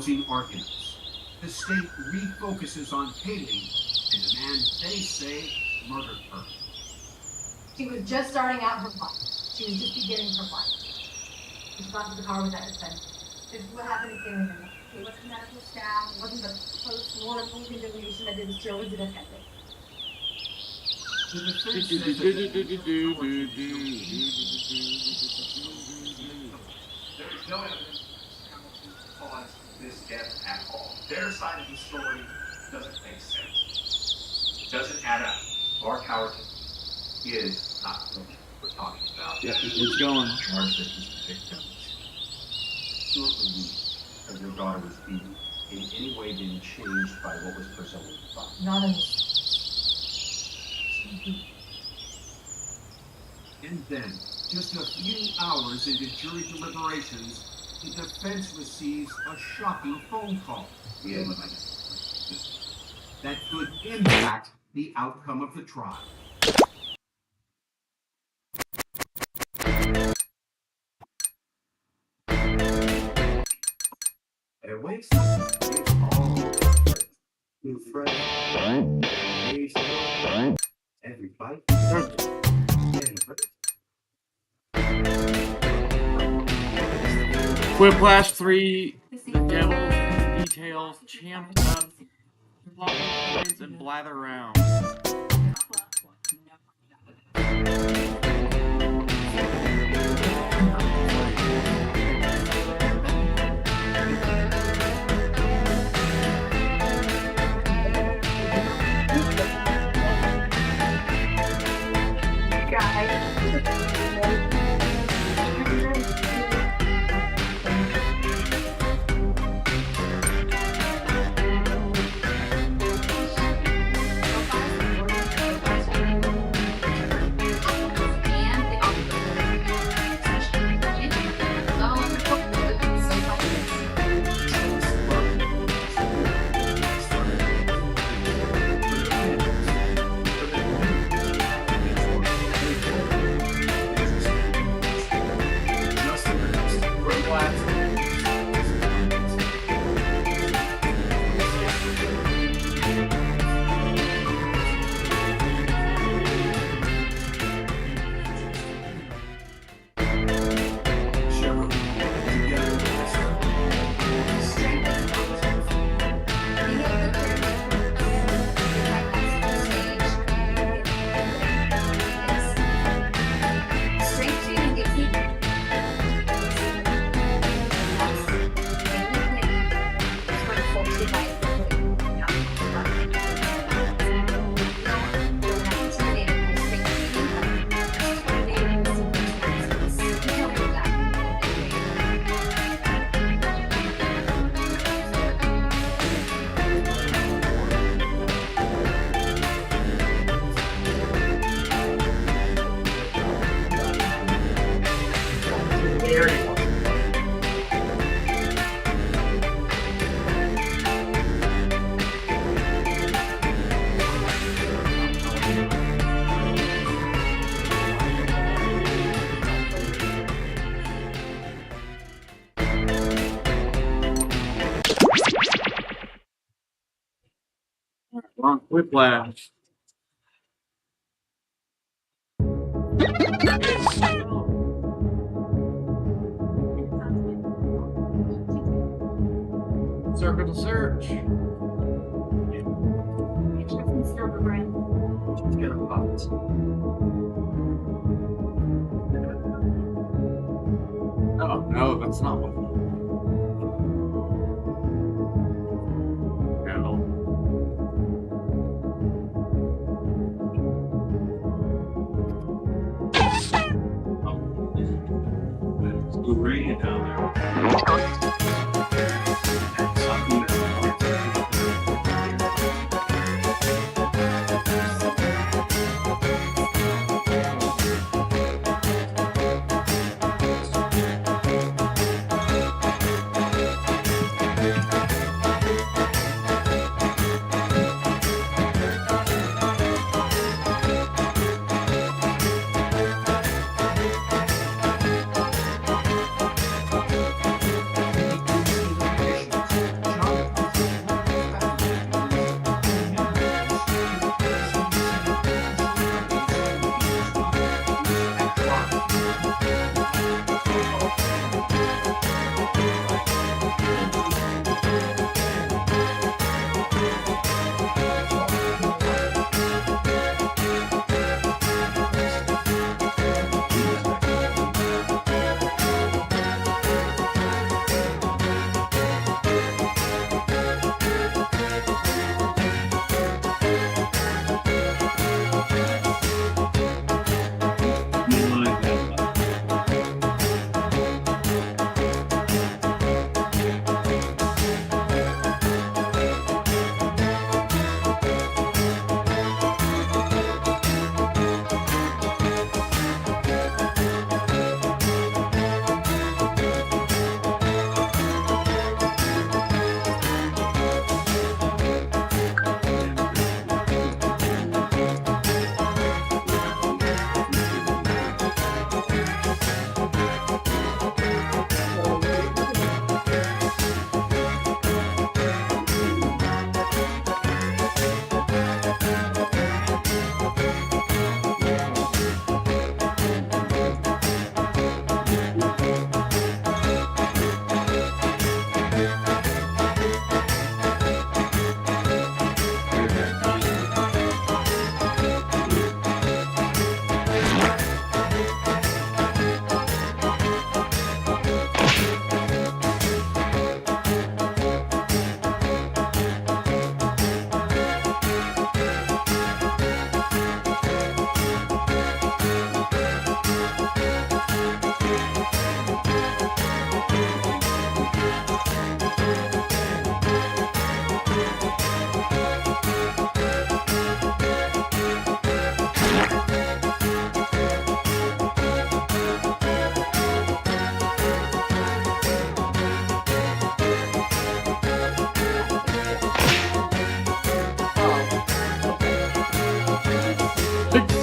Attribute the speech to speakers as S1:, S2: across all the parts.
S1: opposing arguments. The state refocuses on Kaylee and the man they say murdered her.
S2: She was just starting out her life. She was just beginning her life. She got to the car with that defense. This is what happened to Kaylee. It wasn't medical staff. It wasn't the post-mortem evaluation that did the show. It was the defense.
S1: The defense says that there is no evidence to cause this death at all. Their side of the story doesn't make sense. It doesn't add up. Mark Howard is not who we're talking about.
S3: Yeah, it's going.
S1: Charged that he's the victim. Your belief that your daughter was beaten in any way been changed by what was presented by?
S2: Not in
S1: And then, just a few hours into jury deliberations, the defense receives a shocking phone call. That could impact the outcome of the trial. Airways? It's all new friends. Everybody.
S3: Whiplash 3, The Devil Details, Champed Up, Plot Points, and Blather Round. Whiplash. Circle to search. Just get a box. Oh no, that's not one. Bring it down there.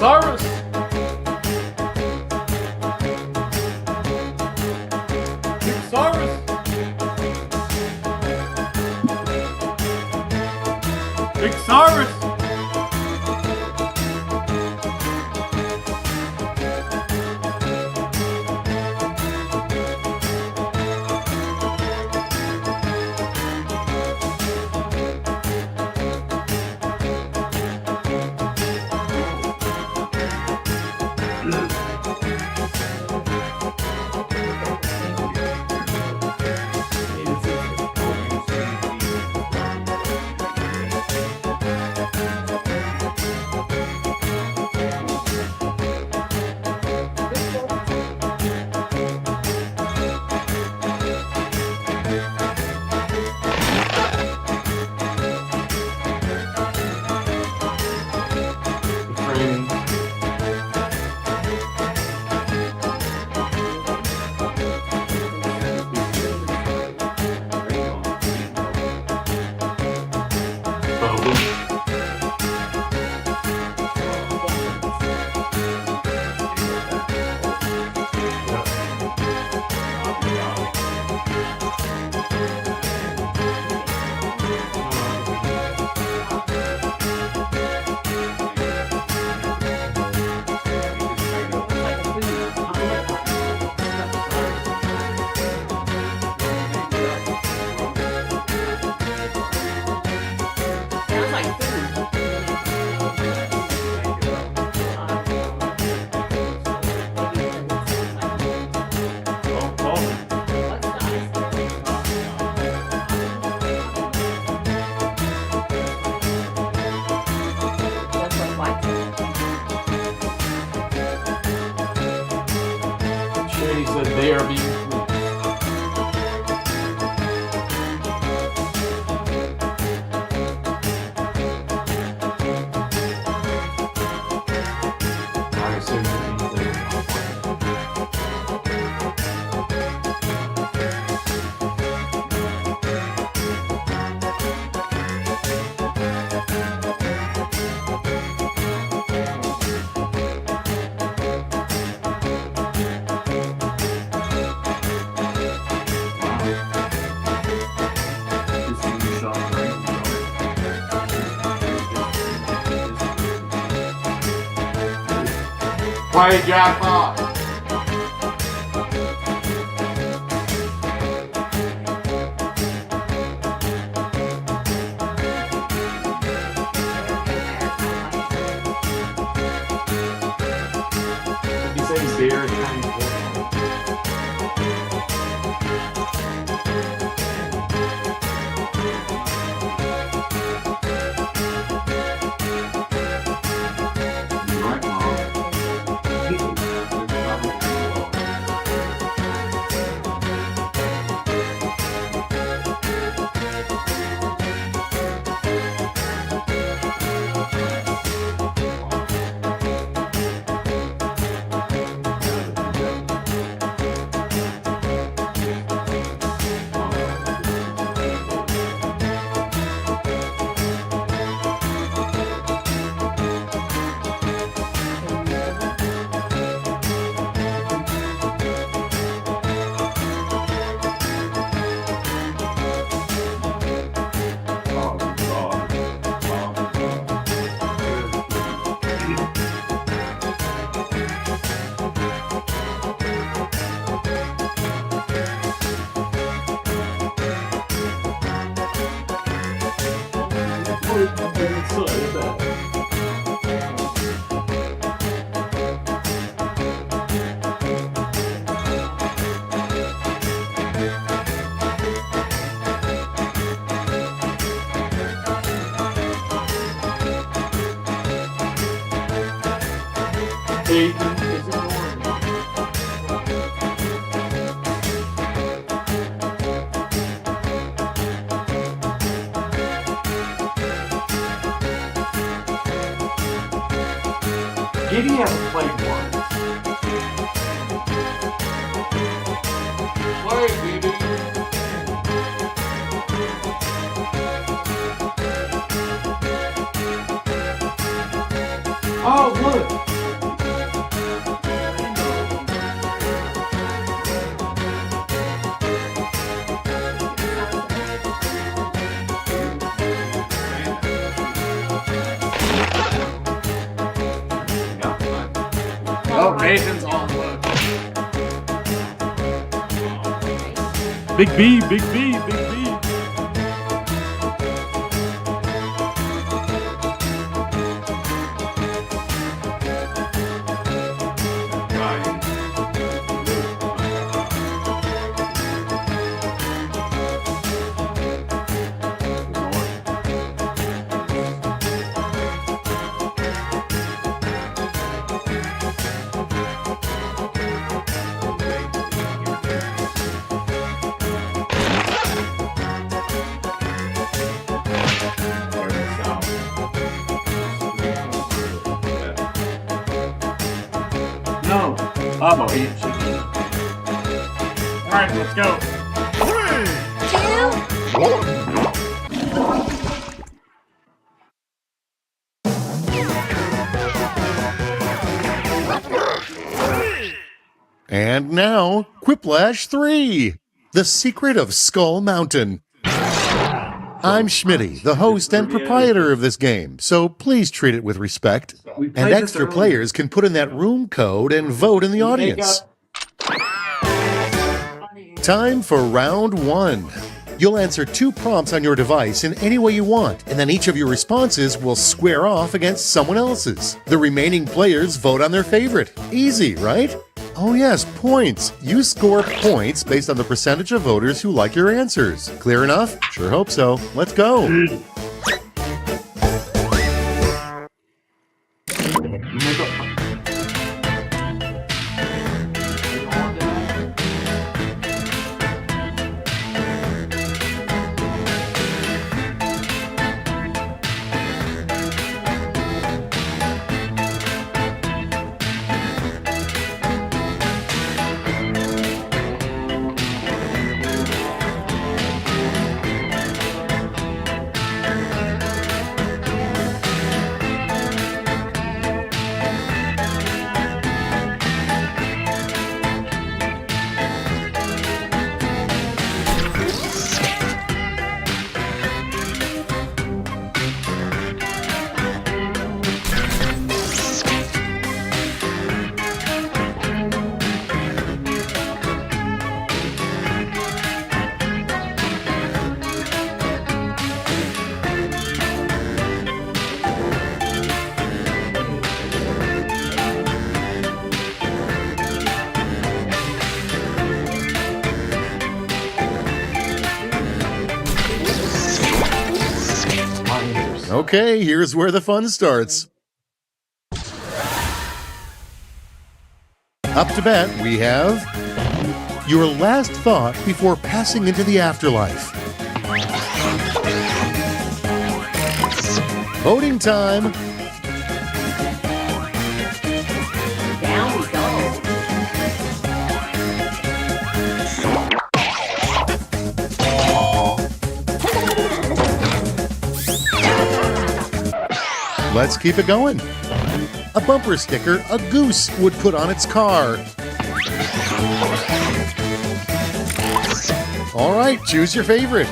S3: Cyrus! Big Cyrus! Big Cyrus! Shady said they are being fleeced. I assume that means they were not playing. Play Jackbox! You say beer is kind of Ethan is ignoring me. Giddy hasn't played once. Play, Giddy. Oh, look. Oh, Nathan's on look. Big B, Big B, Big B. No. Oh, he. Alright, let's go.
S4: 2. And now, Quiplash 3, The Secret of Skull Mountain. I'm Schmitty, the host and proprietor of this game, so please treat it with respect. And extra players can put in that room code and vote in the audience. Time for round 1. You'll answer 2 prompts on your device in any way you want, and then each of your responses will square off against someone else's. The remaining players vote on their favorite. Easy, right? Oh yes, points. You score points based on the percentage of voters who like your answers. Clear enough? Sure hope so. Let's go. Okay, here's where the fun starts. Up to bat, we have your last thought before passing into the afterlife. Voting time.
S5: Down we go.
S4: Let's keep it going. A bumper sticker a goose would put on its car. All right, choose your favorite.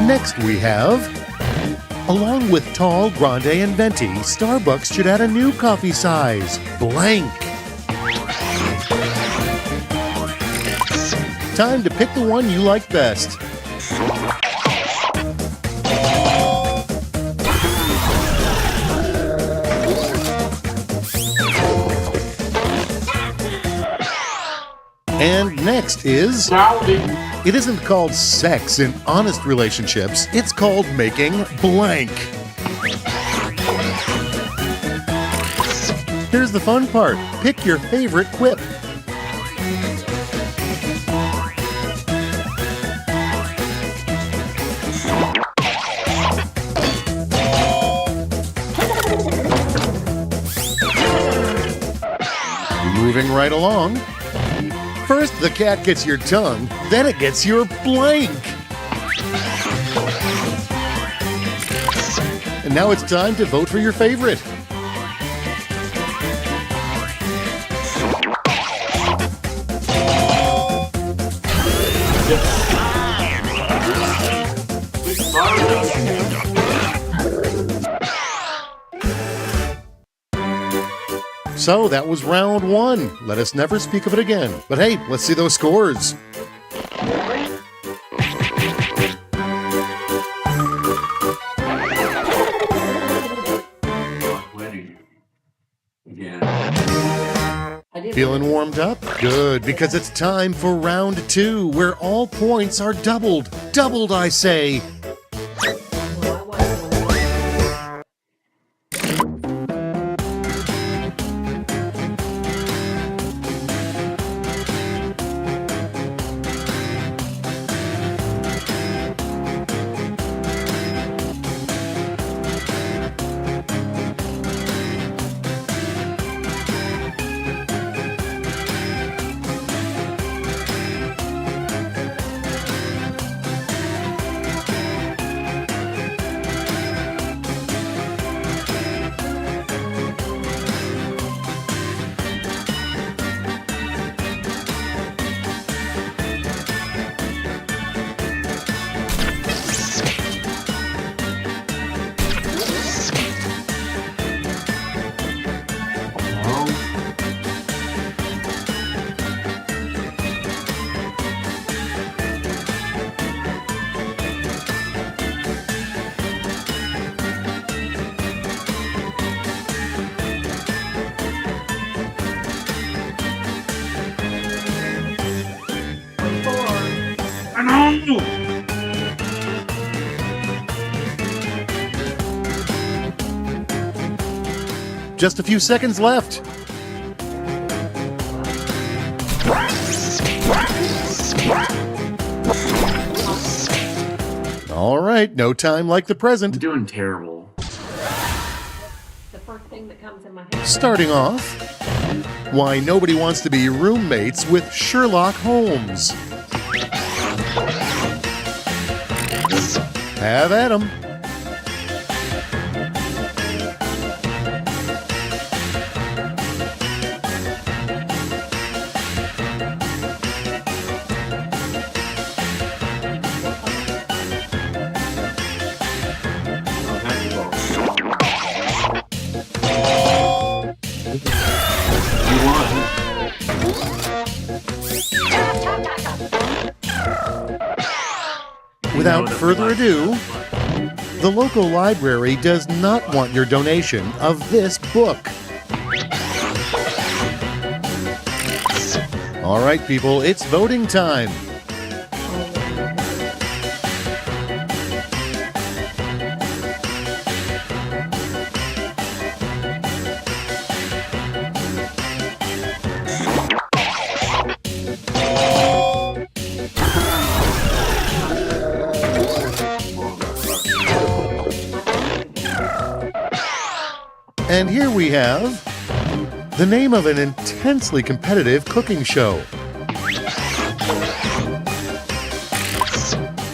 S4: Next we have, along with tall, grande, and venti, Starbucks should add a new coffee size, blank. Time to pick the one you like best. And next is, it isn't called sex in honest relationships, it's called making blank. Here's the fun part, pick your favorite quip. Moving right along. First, the cat gets your tongue, then it gets your blank. And now it's time to vote for your favorite. So that was round one. Let us never speak of it again. But hey, let's see those scores. Feeling warmed up? Good, because it's time for round two, where all points are doubled. Doubled, I say. Just a few seconds left. All right, no time like the present.
S3: I'm doing terrible.
S5: The first thing that comes in my head.
S4: Starting off, why nobody wants to be roommates with Sherlock Holmes. Have at 'em. Without further ado, the local library does not want your donation of this book. All right, people, it's voting time. And here we have the name of an intensely competitive cooking show.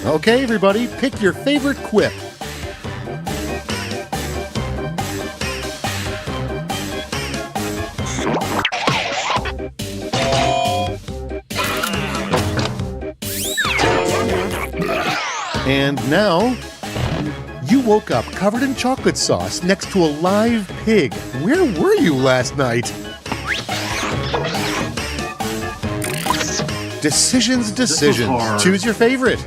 S4: Okay, everybody, pick your favorite quip. And now, you woke up covered in chocolate sauce next to a live pig. Where were you last night? Decisions. Choose your favorite.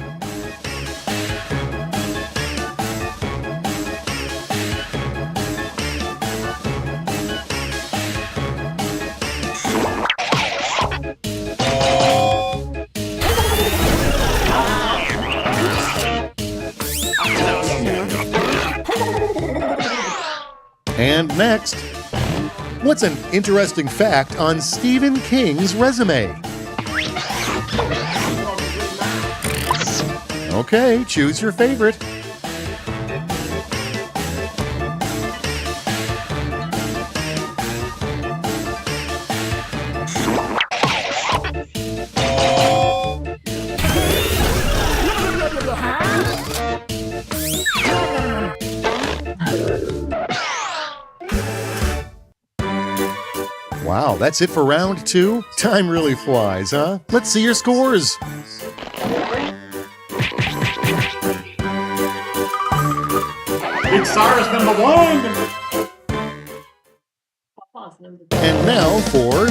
S4: And next, what's an interesting fact on Stephen King's resume? Okay, choose your favorite. Wow, that's it for round two? Time really flies, huh? Let's see your scores.
S3: Cyrus #1.
S5: Papa's number
S4: And now for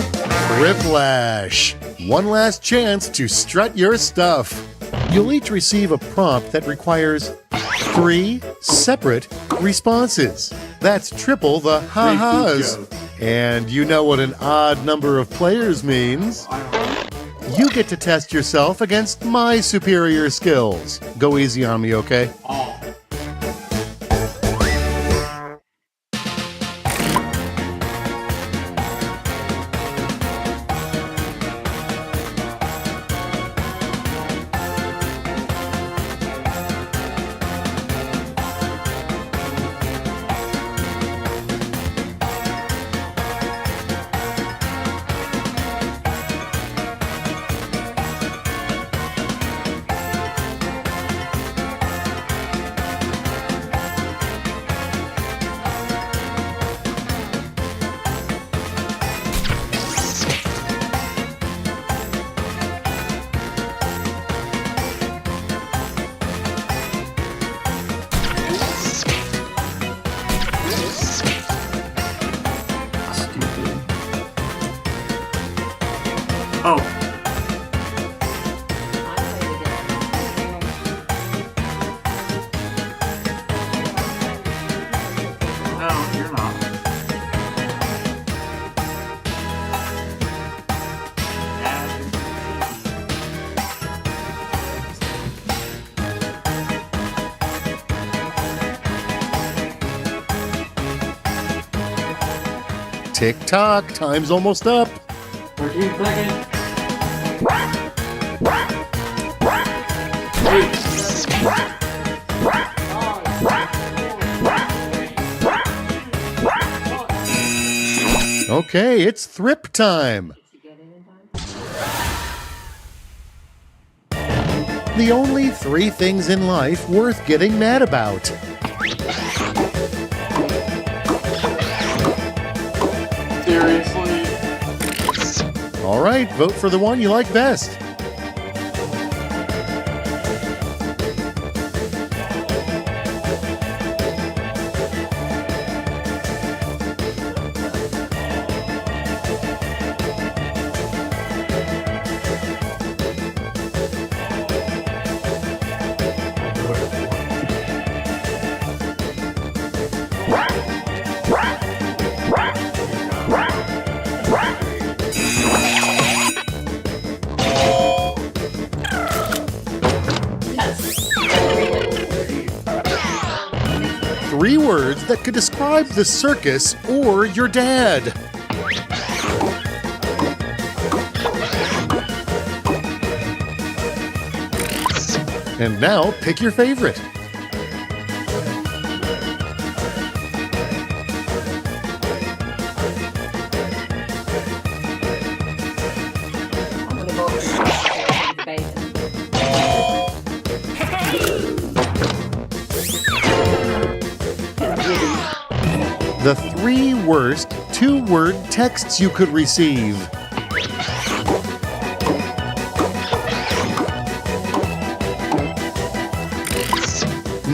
S4: Whiplash. One last chance to strut your stuff. You'll each receive a prompt that requires 3 separate responses. That's triple the ha-has. And you know what an odd number of players means. You get to test yourself against my superior skills. Go easy on me, okay?
S3: Oh. Oh. No, you're not.
S4: Tick-tock, time's almost up.
S3: 13 seconds.
S4: Okay, it's thrip time. The only 3 things in life worth getting mad about.
S3: Seriously?
S4: All right, vote for the one you like best. Three words that could describe the circus or your dad. And now, pick your favorite.
S5: I'm gonna go with bacon.
S4: The 3 worst 2-word texts you could receive.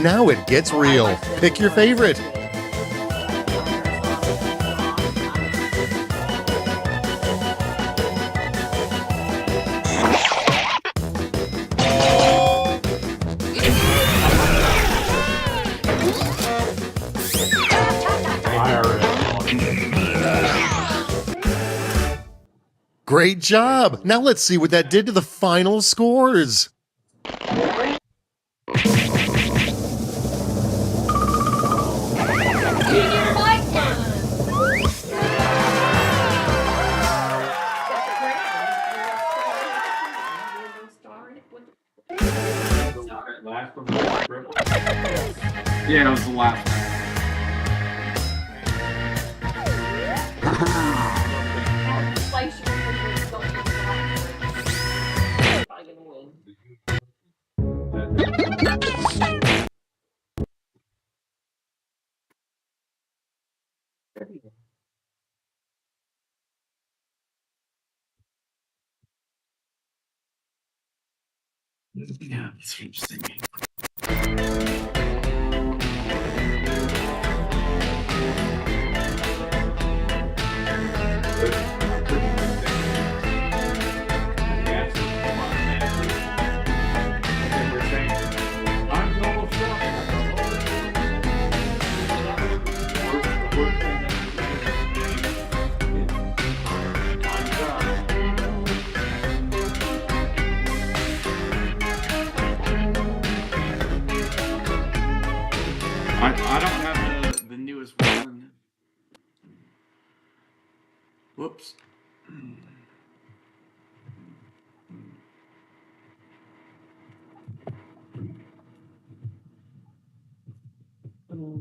S4: Now it gets real. Pick your favorite. Great job! Now let's see what that did to the final scores.
S3: Yeah, it was the last one. Yeah, that's interesting.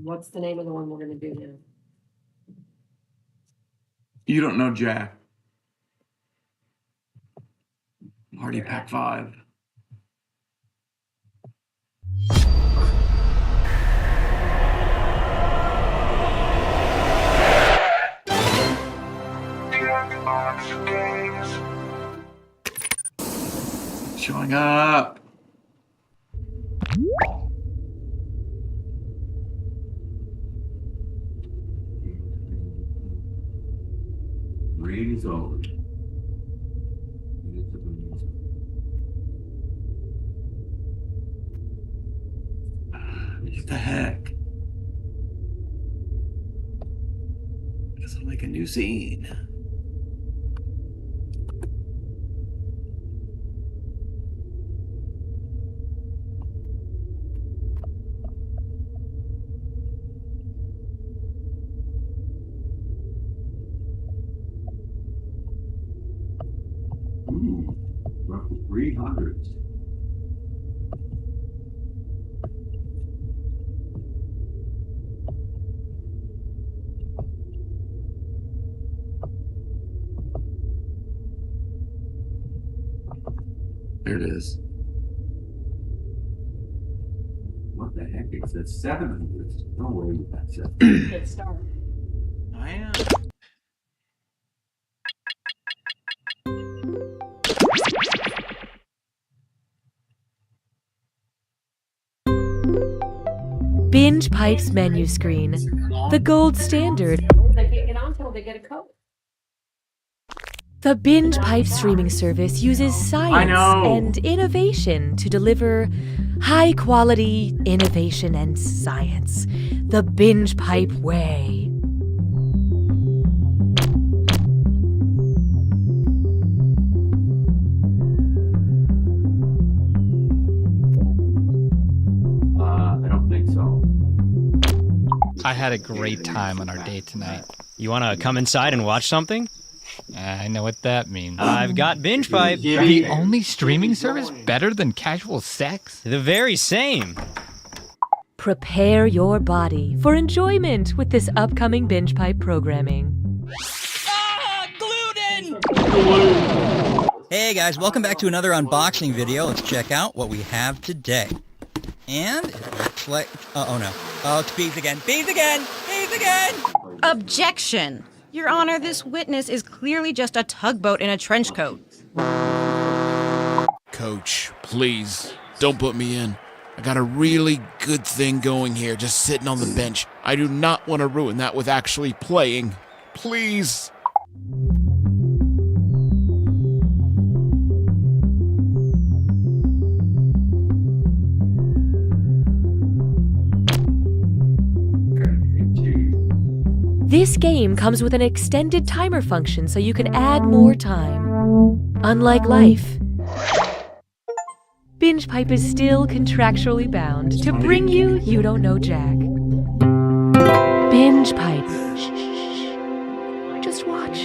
S5: What's the name of the one we're gonna do now?
S3: You don't know Jack. Party Pack 5. Showing up. Rain is over. What the heck? I guess I'll make a new scene. Ooh, we're up to 300. There it is. What the heck is that? 700. No way that's it.
S5: Good start.
S3: I am.
S6: Binge Pipe's menu screen, the gold standard.
S5: They can't get on until they get a code.
S6: The Binge Pipe streaming service uses science and innovation to deliver high quality innovation and science. The Binge Pipe way.
S3: I don't think so.
S7: I had a great time on our date tonight. You want to come inside and watch something? I know what that means. I've got Binge Pipe.
S8: The only streaming service better than casual sex?
S7: The very same.
S6: Prepare your body for enjoyment with this upcoming Binge Pipe programming.
S7: Gluten!
S9: Hey guys, welcome back to another unboxing video. Let's check out what we have today. And it looks like, oh no. Oh, it's bees again. Bees again! Bees again!
S10: Objection! Your Honor, this witness is clearly just a tugboat in a trench coat.
S11: Coach, please, don't put me in. I got a really good thing going here, just sitting on the bench. I do not want to ruin that with actually playing. Please.
S6: This game comes with an extended timer function so you can add more time. Unlike life, Binge Pipe is still contractually bound to bring you You Don't Know Jack. Binge Pipe. Shh. Just watch.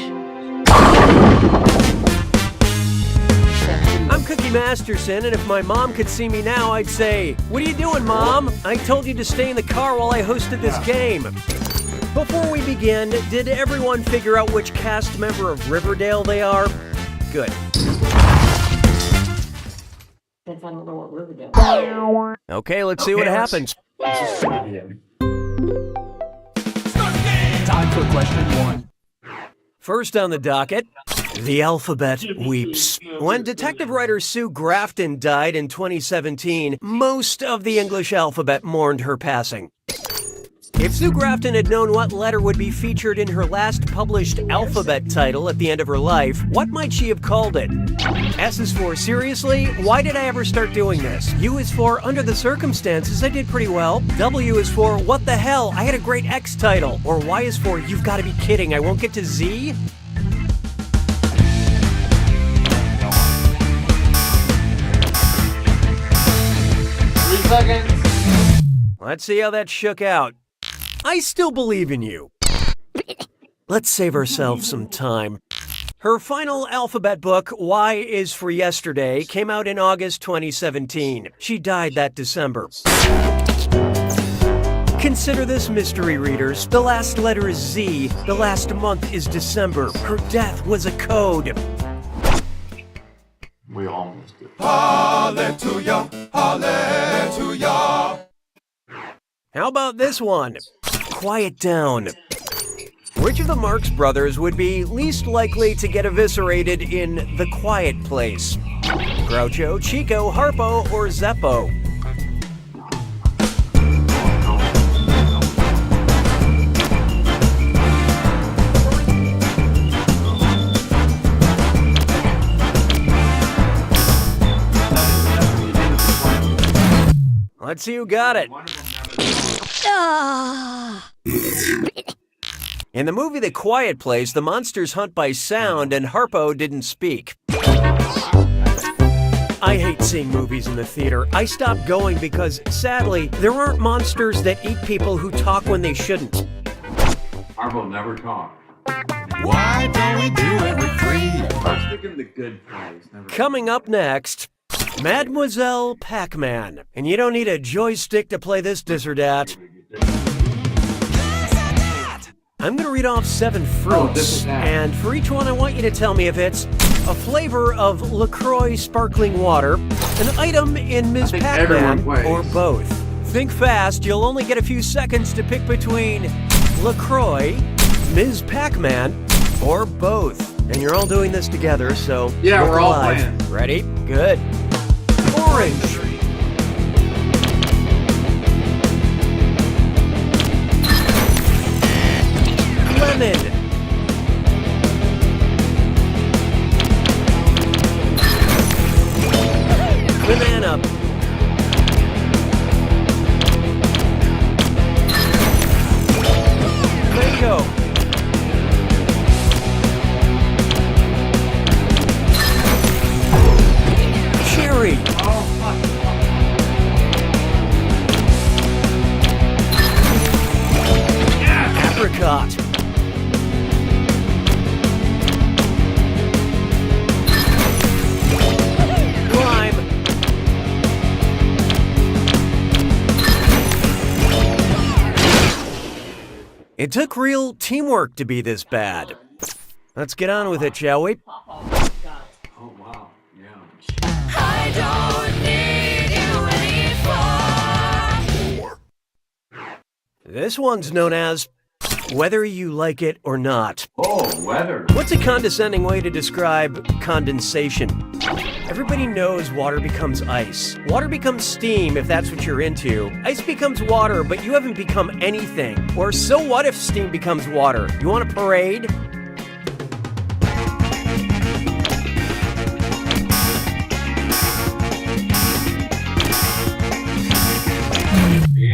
S12: I'm Cookie Masterson, and if my mom could see me now, I'd say, "What are you doing, Mom? I told you to stay in the car while I hosted this game." Before we begin, did everyone figure out which cast member of Riverdale they are? Good.
S5: That's I don't know what Riverdale.
S12: Okay, let's see what happens.
S8: Time for question 1.
S12: First on the docket, the alphabet weeps. When detective writer Sue Grafton died in 2017, most of the English alphabet mourned her passing. If Sue Grafton had known what letter would be featured in her last published alphabet title at the end of her life, what might she have called it? S is for seriously, why did I ever start doing this? U is for under the circumstances, I did pretty well. W is for what the hell, I had a great X title. Or Y is for you've got to be kidding, I won't get to Z? Let's see how that shook out. I still believe in you. Let's save ourselves some time. Her final alphabet book, Y is for Yesterday, came out in August 2017. She died that December. Consider this, mystery readers. The last letter is Z. The last month is December. Her death was a code.
S3: We almost did.
S12: Hallelujah, hallelujah. How about this one? Quiet down. Which of the Marx Brothers would be least likely to get eviscerated in The Quiet Place? Groucho, Chico, Harpo, or Zeppo? Let's see who got it. In the movie The Quiet Place, the monsters hunt by sound and Harpo didn't speak. I hate seeing movies in the theater. I stopped going because, sadly, there aren't monsters that eat people who talk when they shouldn't.
S3: Harpo never talked.
S12: Why don't we do it with three?
S3: I'm sticking the good plays.
S12: Coming up next, Mademoiselle Pac-Man. And you don't need a joystick to play this dis or dat. I'm going to read off 7 fruits, and for each one I want you to tell me if it's a flavor of LaCroix sparkling water, an item in Ms. Pac-Man, or both. Think fast, you'll only get a few seconds to pick between LaCroix, Ms. Pac-Man, or both. And you're all doing this together, so
S3: yeah, we're all
S12: live.
S3: playing.
S12: Ready? Good. Orange. Lemon. Banana. Mango. Cherry. Apricot. Lime. It took real teamwork to be this bad. Let's get on with it, shall we?
S3: Oh wow, yeah.
S13: I don't need you anymore.
S12: This one's known as Whether You Like It or Not.
S3: Oh, weather.
S12: What's a condescending way to describe condensation? Everybody knows water becomes ice. Water becomes steam if that's what you're into. Ice becomes water, but you haven't become anything. Or so what if steam becomes water? You want a parade?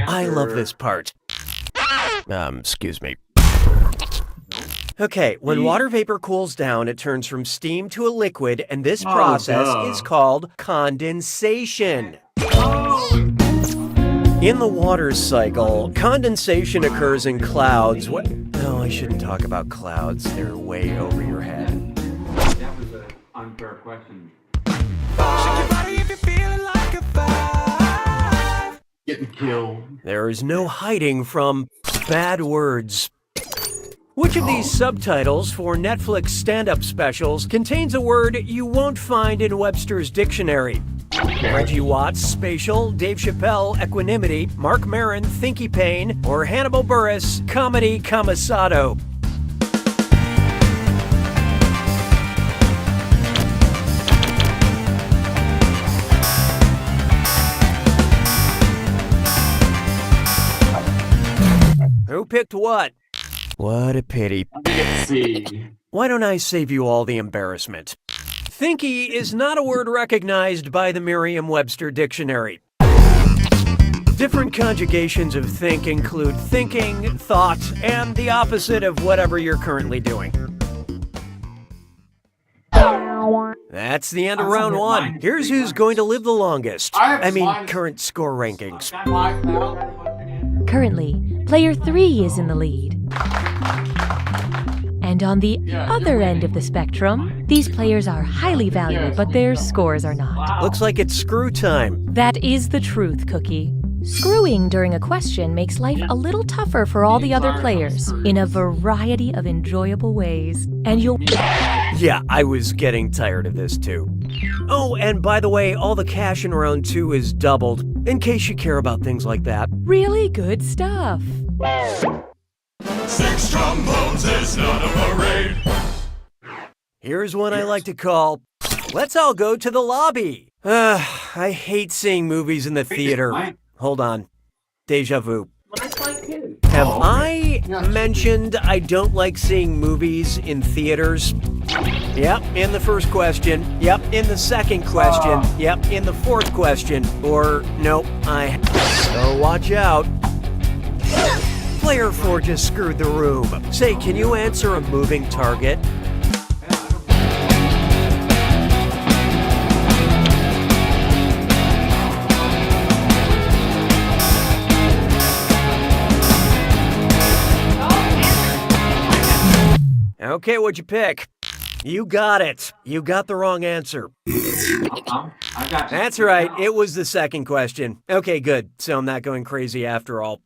S12: I love this part. Excuse me. Okay, when water vapor cools down, it turns from steam to a liquid, and this process is called condensation. In the water cycle, condensation occurs in clouds. What? No, I shouldn't talk about clouds. They're way over your head.
S3: That was an unfair question. Getting killed.
S12: There is no hiding from bad words. Which of these subtitles for Netflix stand-up specials contains a word you won't find in Webster's dictionary? Reggie Watts, spatial, Dave Chappelle, equanimity, Mark Maron, thinky pain, or Hannibal Buress, comedy camisado? Who picked what? What a pity. Why don't I save you all the embarrassment? Thinky is not a word recognized by the Merriam-Webster dictionary. Different conjugations of think include thinking, thought, and the opposite of whatever you're currently doing. That's the end of round one. Here's who's going to live the longest. I mean, current score rankings.
S6: Currently, player 3 is in the lead. And on the other end of the spectrum, these players are highly valued, but their scores are not.
S12: Looks like it's screw time.
S6: That is the truth, Cookie. Screwing during a question makes life a little tougher for all the other players in a variety of enjoyable ways. And you'll...
S12: Yeah, I was getting tired of this too. Oh, and by the way, all the cash in round 2 is doubled, in case you care about things like that.
S6: Really good stuff.
S13: 6 trombones is not a parade.
S12: Here's one I like to call, let's all go to the lobby. I hate seeing movies in the theater. Hold on. Deja vu. Have I mentioned I don't like seeing movies in theaters? Yep, in the first question. Yep, in the second question. Yep, in the fourth question. Or, nope, So watch out. Player 4 just screwed the room. Say, can you answer a moving target? Okay, what'd you pick? You got it. You got the wrong answer. That's right. It was the second question. Okay, good. So I'm not going crazy after all.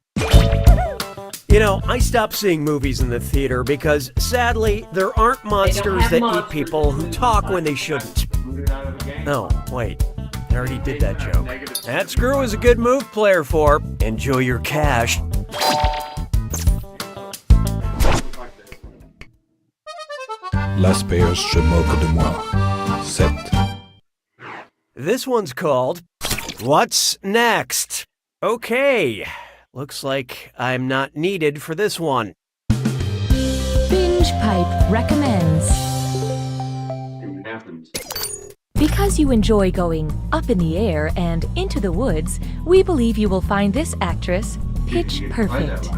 S12: You know, I stopped seeing movies in the theater because, sadly, there aren't monsters that eat people who talk when they shouldn't. Oh, wait. I already did that joke. That screw is a good move, player 4. Enjoy your cash.
S14: Las payeurs se moquent de moi. 7.
S12: This one's called What's Next? Okay, looks like I'm not needed for this one.
S6: Binge Pipe recommends. Because you enjoy going up in the air and into the woods, we believe you will find this actress pitch perfect.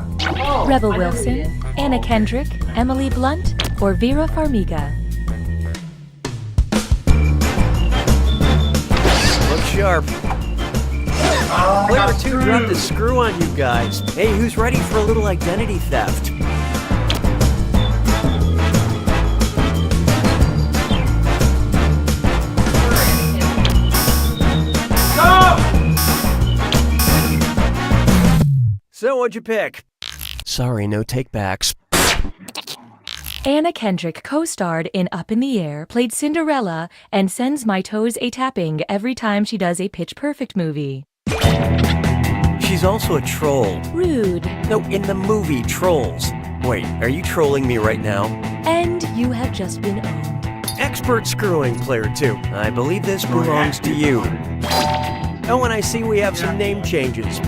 S6: Rebel Wilson, Anna Kendrick, Emily Blunt, or Vera Farmiga.
S12: Look sharp. Player 2 dropped a screw on you guys. Hey, who's ready for a little identity theft? So what'd you pick? Sorry, no takebacks.
S6: Anna Kendrick co-starred in Up in the Air, played Cinderella, and sends my toes a-tapping every time she does a Pitch Perfect movie.
S12: She's also a troll.
S6: Rude.
S12: No, in the movie Trolls. Wait, are you trolling me right now?
S6: And you have just been owned.
S12: Expert screwing, player 2. I believe this belongs to you. Oh, and I see we have some name changes.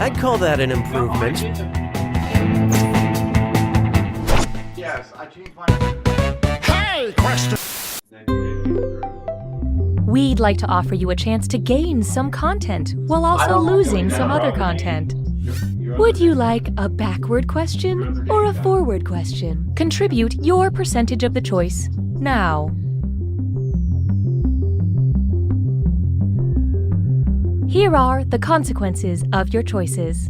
S12: I'd call that an improvement.
S1: Yes, I changed my...
S14: Hey, question!
S6: We'd like to offer you a chance to gain some content while also losing some other content. Would you like a backward question or a forward question? Contribute your percentage of the choice now. Here are the consequences of your choices.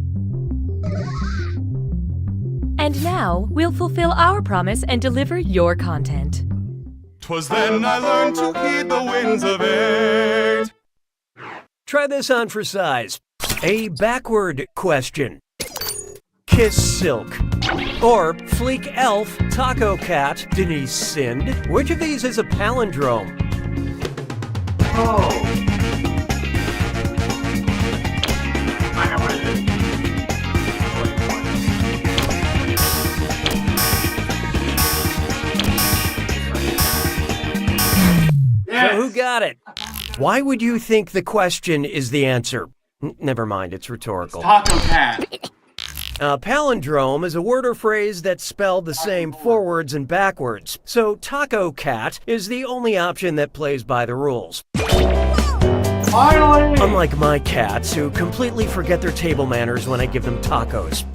S6: And now, we'll fulfill our promise and deliver your content.
S13: 'Twas then I learned to heed the winds of 8.
S12: Try this on for size. A backward question. Kiss Silk. Or Fleek Elf, Taco Cat, Denise Sind. Which of these is a palindrome?
S1: Oh.
S12: So who got it? Why would you think the question is the answer? Never mind, it's rhetorical.
S3: Taco Cat.
S12: A palindrome is a word or phrase that's spelled the same forwards and backwards. So Taco Cat is the only option that plays by the rules.
S3: Finally!
S12: Unlike my cats, who completely forget their table manners when I give them tacos.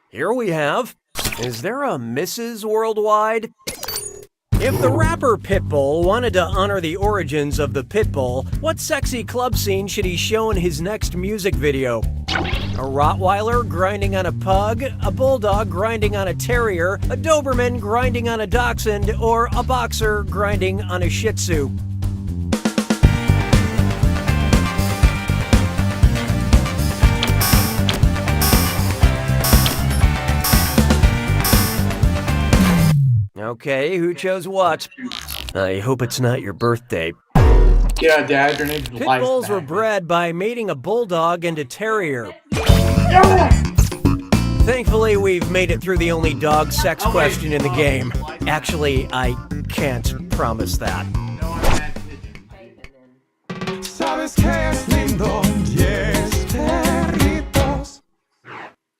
S12: Here we have, is there a Mrs. Worldwide? If the rapper Pitbull wanted to honor the origins of the Pitbull, what sexy club scene should he show in his next music video? A Rottweiler grinding on a pug, a bulldog grinding on a terrier, a Doberman grinding on a dachshund, or a boxer grinding on a Shih Tzu. Okay, who chose what? I hope it's not your birthday.
S3: Yeah, Dad, your name's
S12: Pit bulls were bred by mating a bulldog and a terrier. Thankfully, we've made it through the only dog sex question in the game. Actually, I can't promise that.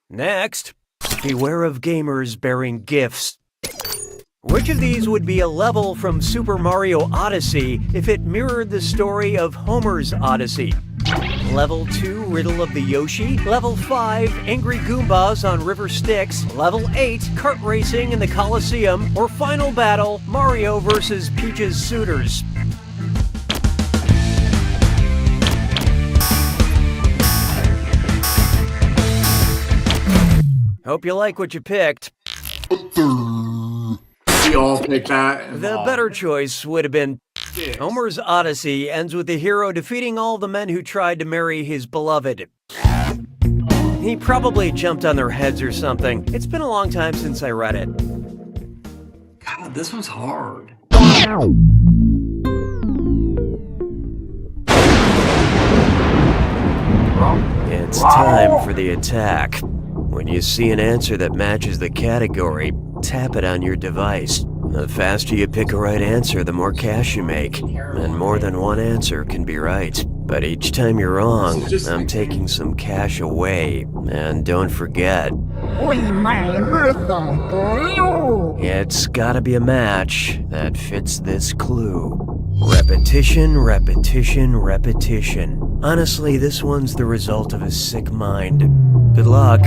S12: Next, beware of gamers bearing gifts. Which of these would be a level from Super Mario Odyssey if it mirrored the story of Homer's Odyssey? Level 2, Riddle of the Yoshi. Level 5, Angry Goombas on River Styx. Level 8, Kart Racing in the Coliseum. Or Final Battle, Mario vs. Peach's Suitors. Hope you like what you picked.
S3: We all picked that.
S12: The better choice would have been Homer's Odyssey ends with the hero defeating all the men who tried to marry his beloved. He probably jumped on their heads or something. It's been a long time since I read it.
S3: God, this one's hard.
S12: It's time for the attack. When you see an answer that matches the category, tap it on your device. The faster you pick a right answer, the more cash you make. And more than one answer can be right. But each time you're wrong, I'm taking some cash away. And don't forget, it's gotta be a match that fits this clue. Repetition, repetition, repetition. Honestly, this one's the result of a sick mind. Good luck.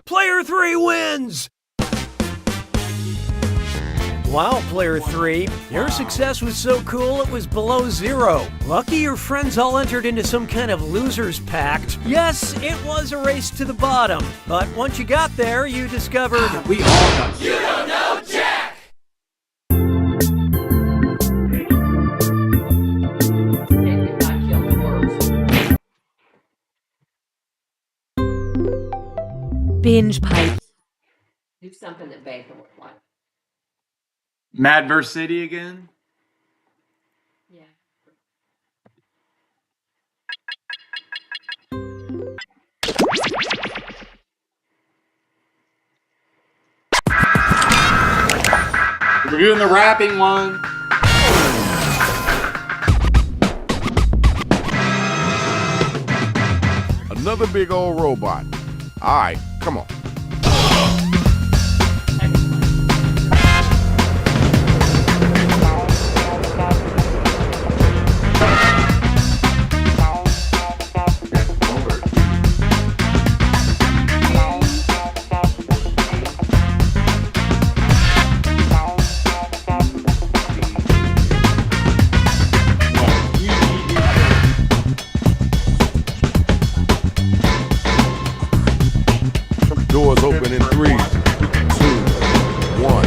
S12: Player 3 wins! Wow, Player 3, your success was so cool it was below 0. Lucky your friends all entered into some kind of loser's pact. Yes, it was a race to the bottom, but once you got there, you discovered...
S3: We all got...
S13: You don't know Jack!
S6: Binge pipe.
S5: Do something that Baker would like.
S3: Mad vs. City again?
S5: Yeah.
S3: We're doing the rapping one.
S15: Another big old robot. All right, come on. Doors open in 3, 2, 1.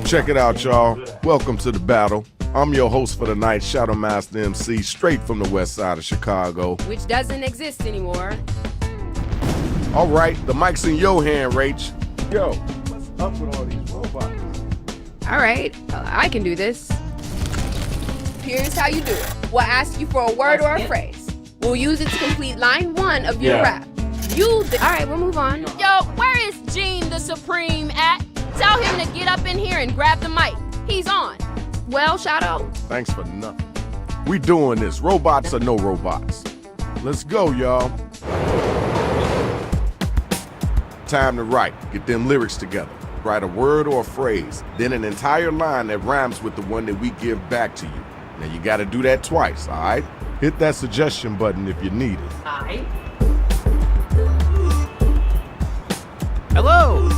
S15: Check it out, y'all. Welcome to the battle. I'm your host for the night, Shadow Master MC, straight from the west side of Chicago.
S16: Which doesn't exist anymore.
S15: All right, the mic's in your hand, Rach. Yo, what's up with all these robots?
S16: All right, I can do this. Here's how you do it. We'll ask you for a word or a phrase. We'll use it to complete line 1 of your rap. All right, we'll move on. Yo, where is Gene the Supreme at? Tell him to get up in here and grab the mic. He's on. Well, Shadow?
S15: Thanks for nothing. We doing this, robots or no robots. Let's go, y'all. Time to write. Get them lyrics together. Write a word or a phrase, then an entire line that rhymes with the one that we give back to you. Now you gotta do that twice, all right? Hit that suggestion button if you need it.
S5: Aye.
S7: Hello!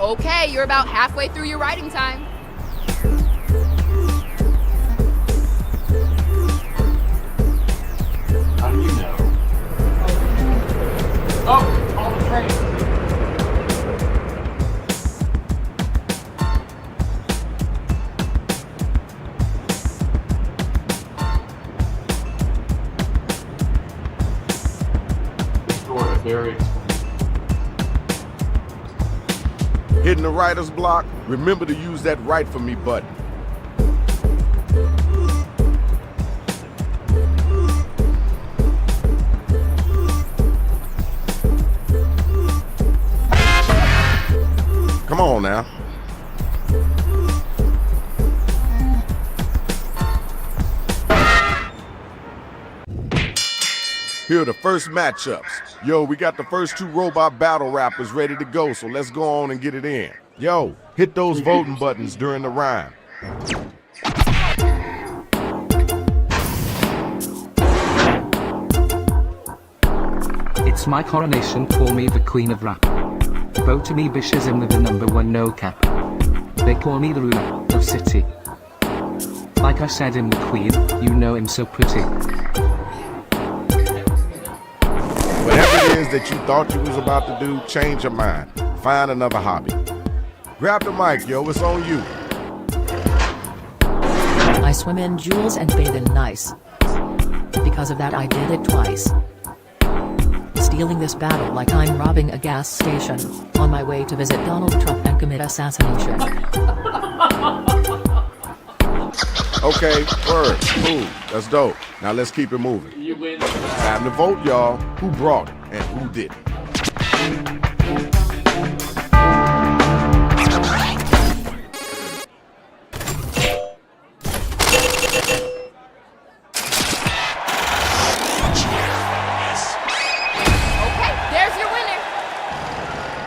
S16: Okay, you're about halfway through your writing time.
S3: How do you know? Oh, on the train. Very
S15: Hitting the writer's block, remember to use that write for me button. Come on now. Here are the first matchups. Yo, we got the first 2 robot battle rappers ready to go, so let's go on and get it in. Yo, hit those voting buttons during the rhyme.
S17: It's my coronation, call me the queen of rap. Vote to me Bishazim with the #1 no cap. They call me the ruler of city. Like I said in the queen, you know him so pretty.
S15: Whatever it is that you thought you was about to do, change your mind. Find another hobby. Grab the mic, yo, it's on you.
S18: I swim in jewels and bathe in nice. Because of that I did it twice. Stealing this battle like I'm robbing a gas station. On my way to visit Donald Trump and commit assassination.
S15: Okay, word, cool, that's dope. Now let's keep it moving.
S3: You win.
S15: Time to vote, y'all. Who brought it and who didn't?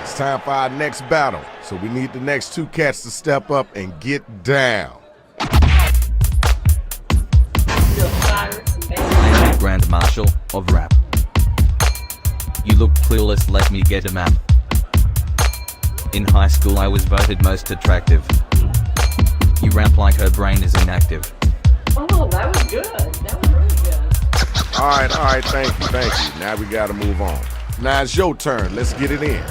S15: It's time for our next battle, so we need the next 2 cats to step up and get down.
S19: I am the Grand Marshal of rap. You look clueless, let me get a map. In high school I was voted most attractive. You rap like her brain is inactive.
S5: Oh, that was good. That was really good.
S15: Alright, thank you. Now we gotta move on. Now it's your turn, let's get it in.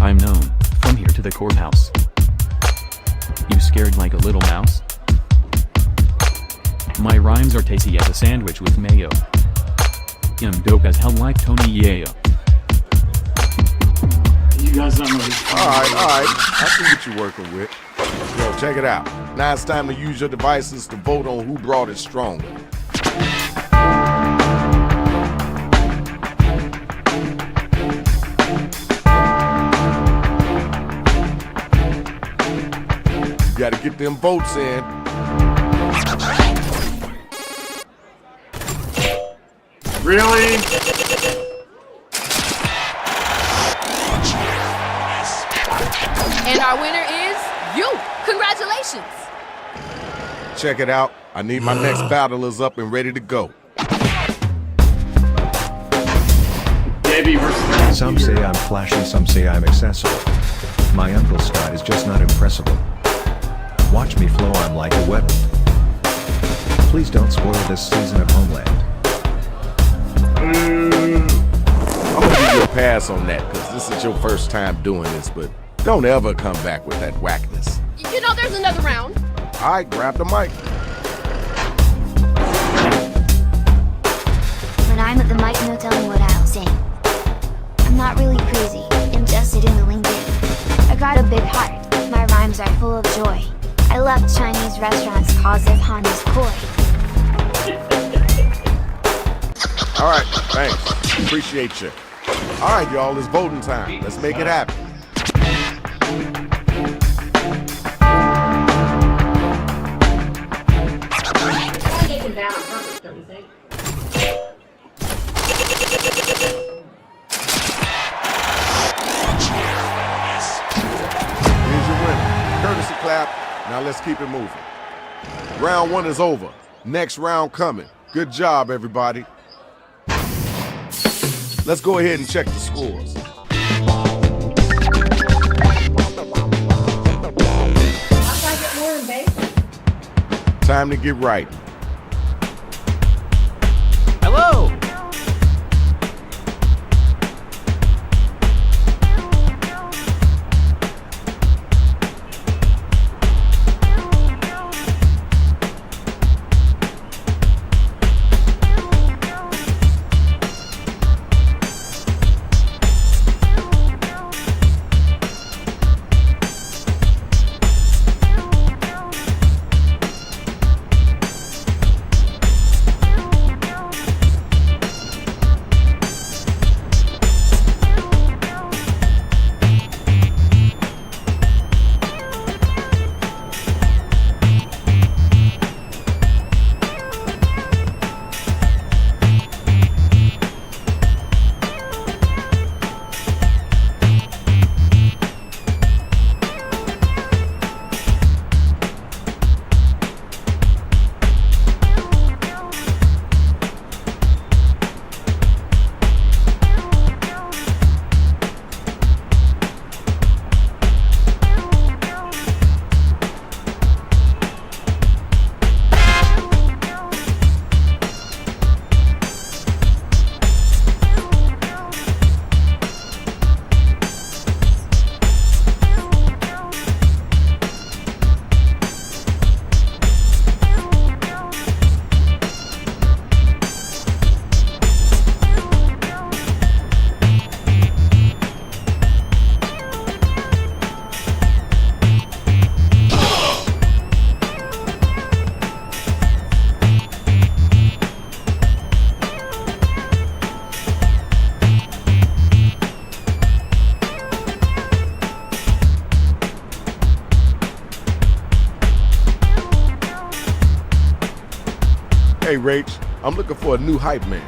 S20: I'm known, from here to the courthouse. You scared like a little mouse? My rhymes are tasty as a sandwich with mayo. I'm dope as hell like Tony Yayo.
S3: You guys don't know this.
S15: Alright, I see what you're working with. Yo, check it out. Now it's time to use your devices to vote on who brought it stronger. You gotta get them votes in.
S3: Really?
S16: And our winner is you. Congratulations.
S15: Check it out. I need my next battlers up and ready to go.
S21: Some say I'm flashy, some say I'm accessible. My uncle's style is just not impressible. Watch me flow, I'm like a weapon. Please don't spoil this season of Homeland.
S15: I'm gonna give you a pass on that, because this is your first time doing this, but don't ever come back with that whackness.
S16: You know there's another round.
S15: Alright, grab the mic.
S22: When I'm at the mic, no telling what I'll sing. I'm not really crazy, I'm just sitting the LinkedIn. I got a big heart, my rhymes are full of joy. I love Chinese restaurants cause they're Han's koi.
S15: Alright, thanks. Appreciate you. Alright, y'all, it's voting time. Let's make it happen.
S5: Take him down on purpose, don't you think?
S15: Here's your winner. Courtesy clap. Now let's keep it moving. Round 1 is over. Next round coming. Good job, everybody. Let's go ahead and check the scores. Time to get right.
S7: Hello!
S15: Hey, Rach, I'm looking for a new hype man.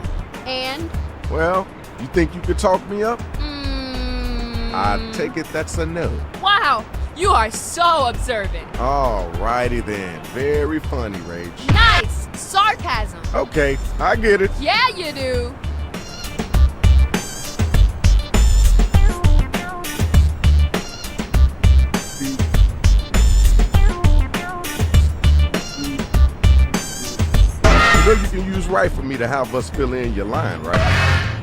S16: And?
S15: Well, you think you could talk me up? I take it that's a no.
S16: Wow, you are so observant.
S15: Alrighty then. Very funny, Rach.
S16: Nice! Sarcasm.
S15: Okay, I get it.
S16: Yeah, you do.
S15: You know you can use right for me to have us fill in your line, right?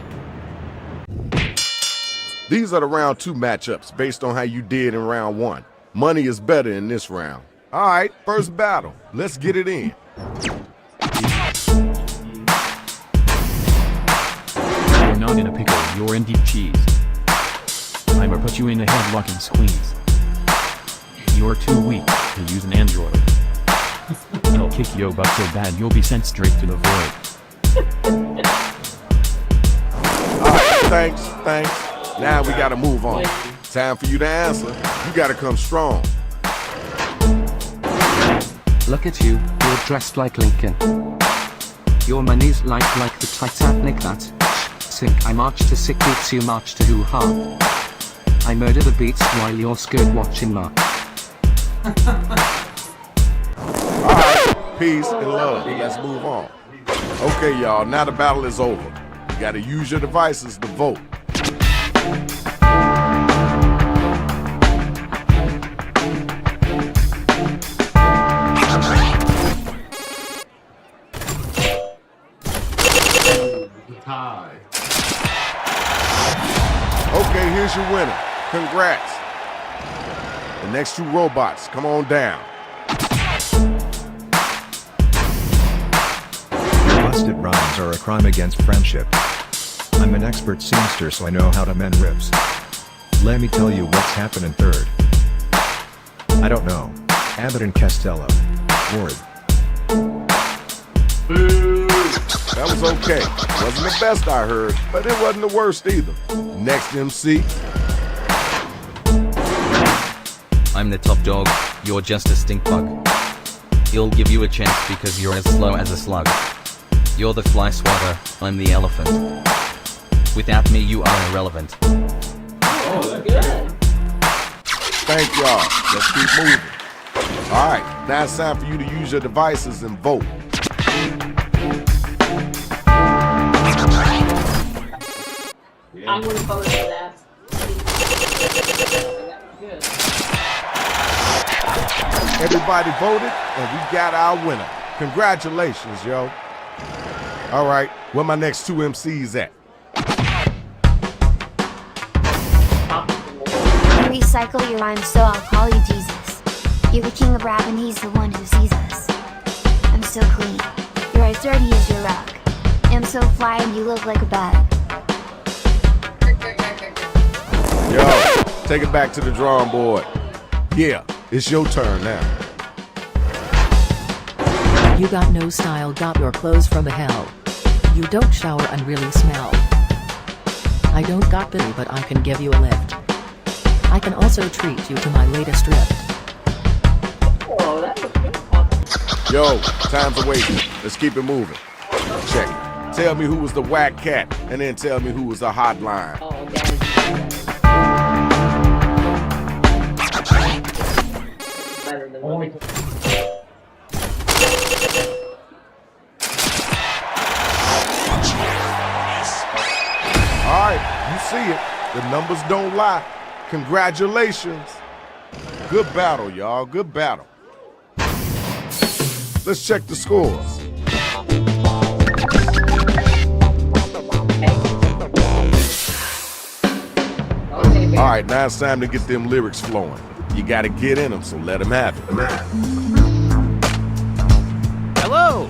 S15: These are the round 2 matchups based on how you did in round 1. Money is better in this round. All right, first battle. Let's get it in.
S20: You're not in a pickle, you're in deep cheese. I'ma put you in a headlock and squeeze. You're too weak to use an android. I'll kick your butt so bad you'll be sent straight to the void.
S15: Alright, thanks. Now we gotta move on. Time for you to answer. You gotta come strong.
S17: Look at you, you're dressed like Lincoln. Your money's like the Titanic that sink. I march to sick beats, you march to hoo-ha. I murder the beats while you're skirt watching Mark.
S15: Alright, peace and love. Let's move on. Okay, y'all, now the battle is over. You gotta use your devices to vote. Okay, here's your winner. Congrats. The next 2 robots, come on down.
S21: Busted rhymes are a crime against friendship. I'm an expert seamster, so I know how to mend rips. Let me tell you what's happening third. I don't know. Abbott and Costello. Ward.
S15: That was okay. Wasn't the best I heard, but it wasn't the worst either. Next MC.
S19: I'm the top dog, you're just a stink bug. He'll give you a chance because you're as slow as a slug. You're the fly swatter, I'm the elephant. Without me you are irrelevant.
S5: Oh, that's good.
S15: Thank y'all. Let's keep moving. Alright, now it's time for you to use your devices and vote.
S5: I'm going to vote for that. Good.
S15: Everybody voted, and we got our winner. Congratulations, yo. All right, where my next 2 MCs at?
S22: You recycle your rhymes, so I'll call you Jesus. You're the king of rap and he's the one who sees us. I'm so clean, you're as dirty as your rug. I'm so fly and you look like a bug.
S15: Yo, take it back to the drawing board. Yeah, it's your turn now.
S18: You got no style, got your clothes from the hell. You don't shower and really smell. I don't got pity, but I can give you a lift. I can also treat you to my latest rift.
S5: Oh, that was good.
S15: Yo, time's awaiting. Let's keep it moving. Check it. Tell me who was the whack cat, and then tell me who was the hotline.
S5: Oh, that is better than what we
S15: All right, you see it. The numbers don't lie. Congratulations. Good battle, y'all. Good battle. Let's check the scores. All right, now it's time to get them lyrics flowing. You gotta get in them, so let them have it.
S7: Hello!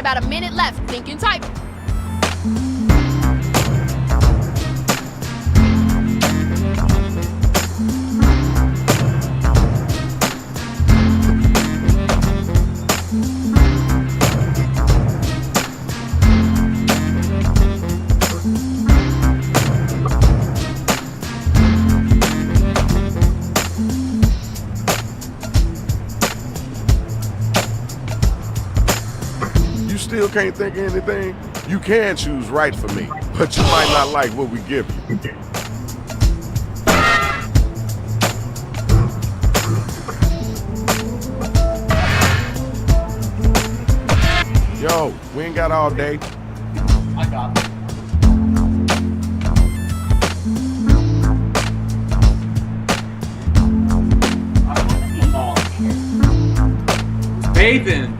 S16: about a minute left. Think and type.
S15: Still can't think of anything? You can choose right for me, but you might not like what we give you. Yo, we ain't got all day.
S3: I got it. Nathan!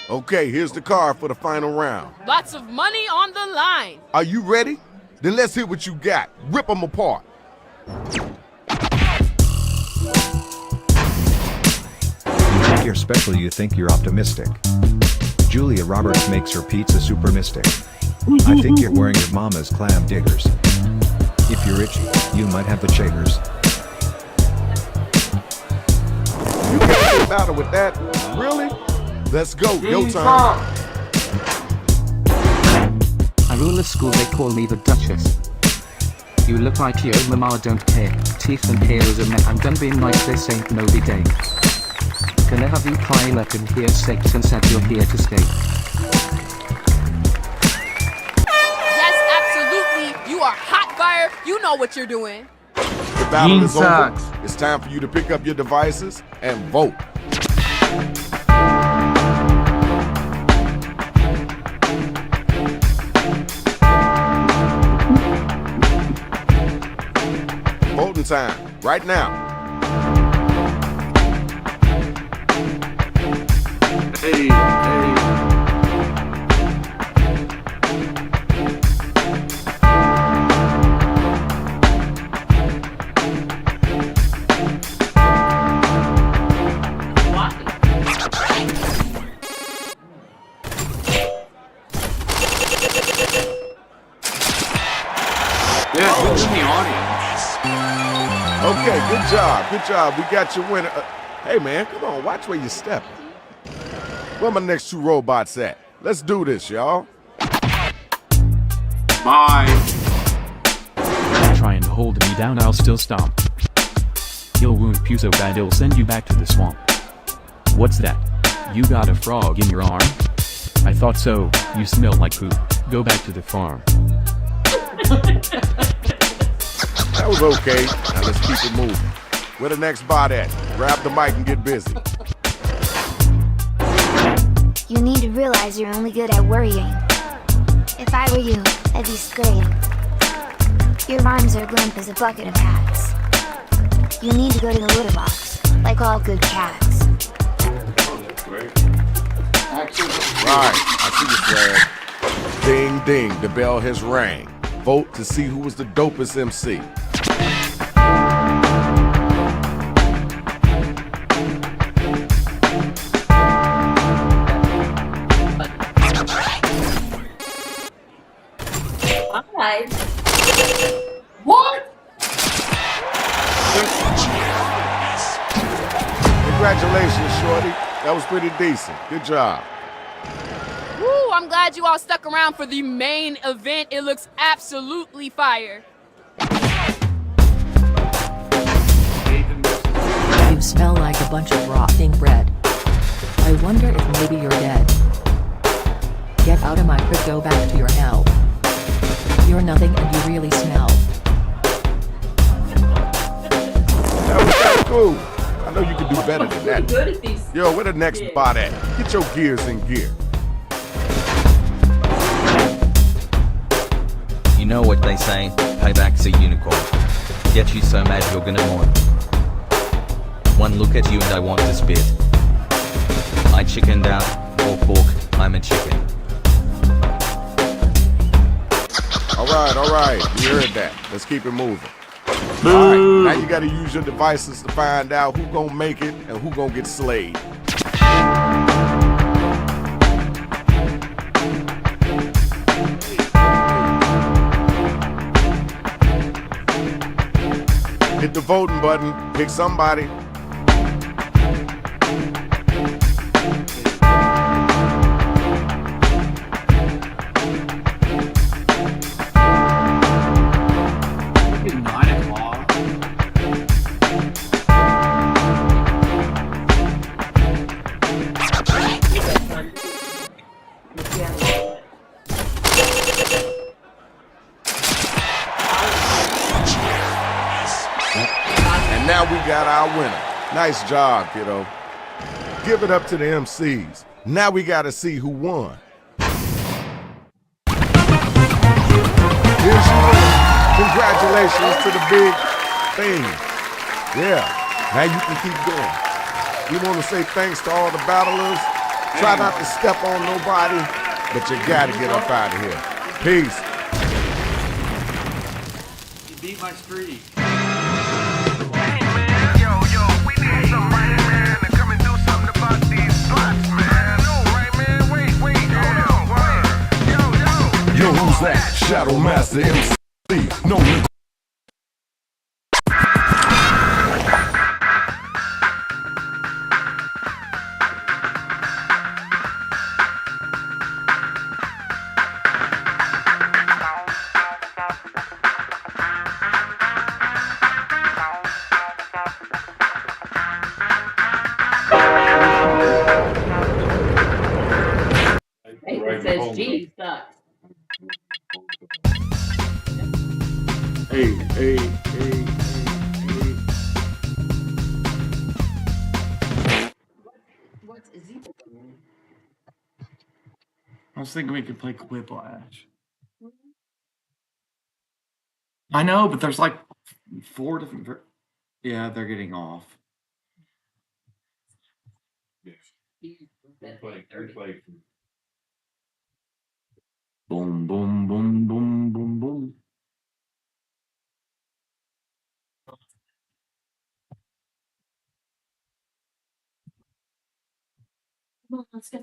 S15: Okay, here's the card for the final round.
S16: Lots of money on the line.
S15: Are you ready? Then let's hear what you got. Rip them apart.
S21: You think you're special, you think you're optimistic. Julia Roberts makes her pizza super mystic. I think you're wearing your mama's clam diggers. If you're itchy, you might have the shakers.
S15: You can't get battle with that? Really? Let's go, your turn.
S17: I rule a school, they call me the Duchess. You look like your mama don't care. Teeth and hair is a mess. I'm done being nice, this ain't no big day. Can I have you climb up in here, sex, and said you're here to stay?
S16: Yes, absolutely. You are hot fire. You know what you're doing.
S15: The battle is over. It's time for you to pick up your devices and vote. Voting time, right now.
S3: Hey. Yeah, who's in the audience?
S15: Okay, good job, good job. We got your winner. Hey man, come on, watch where you're stepping. Where my next two robots at? Let's do this, y'all.
S3: Bye.
S20: Try and hold me down, I'll still stomp. He'll wound you so bad it'll send you back to the swamp. What's that? You got a frog in your arm? I thought so, you smell like poop. Go back to the farm.
S15: That was okay. Now let's keep it moving. Where the next bot at? Grab the mic and get busy.
S22: You need to realize you're only good at worrying. If I were you, I'd be scurrying. Your rhymes are limp as a bucket of hats. You need to go to the litter box, like all good cats.
S15: Right, I see you, Flag. Ding, ding, the bell has rang. Vote to see who was the dopest MC.
S5: Alright. What?
S15: Congratulations, Shorty. That was pretty decent. Good job.
S16: Woo, I'm glad you all stuck around for the main event. It looks absolutely fire.
S18: You smell like a bunch of rotting bread. I wonder if maybe you're dead. Get out of my crib, go back to your hell. You're nothing and you really smell.
S15: That was kind of cool. I know you can do better than that.
S5: Good at these.
S15: Yo, where the next bot at? Get your gears in gear.
S19: You know what they say, payback's a unicorn. Get you so mad you're gonna mourn. One look at you and I want to spit. I chickened out, pork, I'm a chicken.
S15: All right, you heard that. Let's keep it moving. All right, now you gotta use your devices to find out who gonna make it and who gonna get slayed. Hit the voting button, pick somebody. And now we got our winner. Nice job, kiddo. Give it up to the MCs. Now we gotta see who won. Here's your winner. Congratulations to the big thing. Yeah, now you can keep going. We want to say thanks to all the battlers. Try not to step on nobody, but you gotta get up out of here. Peace.
S3: You beat my streak.
S13: Yo, who's that? Shadow Master MC. No.
S5: It says G sucks.
S3: Hey.
S5: What's Z?
S3: I was thinking we could play Quiplash. I know, but there's like 4 different. Yeah, they're getting off. Boom, boom, boom, boom, boom, boom.
S5: Come on, let's go.